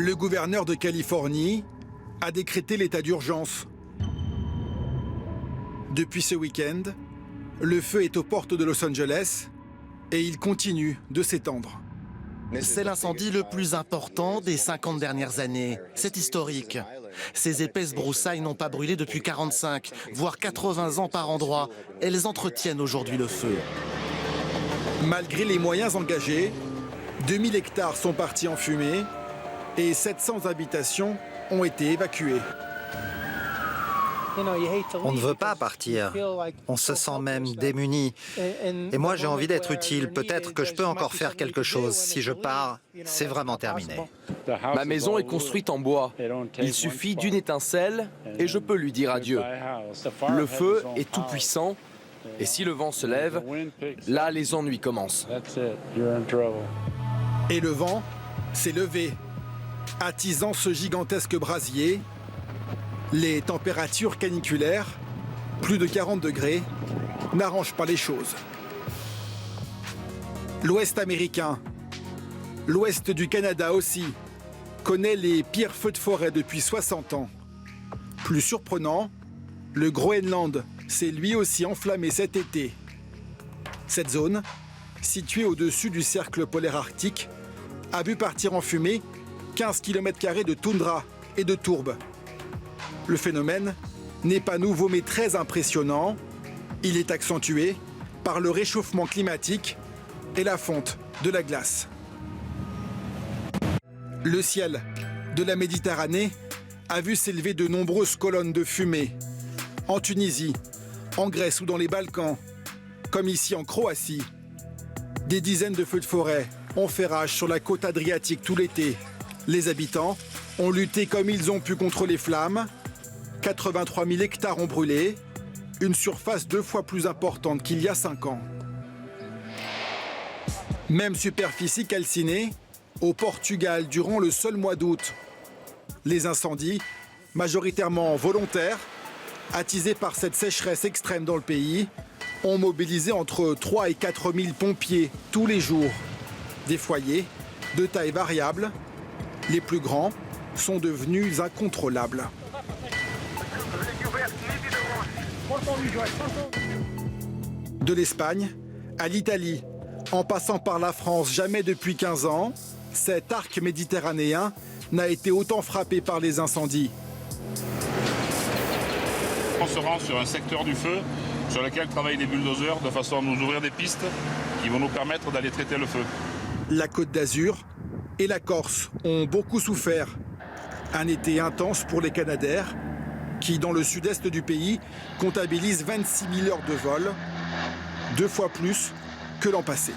Le gouverneur de Californie a décrété l'état d'urgence. Depuis ce week-end, le feu est aux portes de Los Angeles et il continue de s'étendre. C'est l'incendie le plus important des 50 dernières années. C'est historique. Ces épaisses broussailles n'ont pas brûlé depuis 45, voire 80 ans par endroit. Elles entretiennent aujourd'hui le feu. Malgré les moyens engagés, 2000 hectares sont partis en fumée et 700 habitations ont été évacuées. On ne veut pas partir. On se sent même démuni. Et moi, j'ai envie d'être utile. Peut-être que je peux encore faire quelque chose. Si je pars, c'est vraiment terminé. Ma maison est construite en bois. Il suffit d'une étincelle et je peux lui dire adieu. Le feu est tout puissant et si le vent se lève, là les ennuis commencent. Et le vent s'est levé, attisant ce gigantesque brasier. Les températures caniculaires, plus de 40 degrés, n'arrangent pas les choses. L'Ouest américain, l'Ouest du Canada aussi, connaît les pires feux de forêt depuis 60 ans. Plus surprenant, le Groenland s'est lui aussi enflammé cet été. Cette zone, située au-dessus du cercle polaire arctique, a vu partir en fumée 15 km² de toundra et de tourbe. Le phénomène n'est pas nouveau mais très impressionnant. Il est accentué par le réchauffement climatique et la fonte de la glace. Le ciel de la Méditerranée a vu s'élever de nombreuses colonnes de fumée. En Tunisie, en Grèce ou dans les Balkans, comme ici en Croatie. Des dizaines de feux de forêt ont fait rage sur la côte adriatique tout l'été. Les habitants ont lutté comme ils ont pu contre les flammes. 83 000 hectares ont brûlé, une surface 2 fois plus importante qu'il y a 5 ans. Même superficie calcinée au Portugal durant le seul mois d'août. Les incendies, majoritairement volontaires, attisés par cette sécheresse extrême dans le pays, ont mobilisé entre 3 et 4 000 pompiers tous les jours. Des foyers de taille variable, les plus grands sont devenus incontrôlables. De l'Espagne à l'Italie, en passant par la France, jamais depuis 15 ans, cet arc méditerranéen n'a été autant frappé par les incendies. On se rend sur un secteur du feu sur lequel travaillent les bulldozers de façon à nous ouvrir des pistes qui vont nous permettre d'aller traiter le feu. La Côte d'Azur et la Corse ont beaucoup souffert. Un été intense pour les Canadaires qui, dans le sud-est du pays, comptabilisent 26 000 heures de vol, 2 fois plus que l'an passé.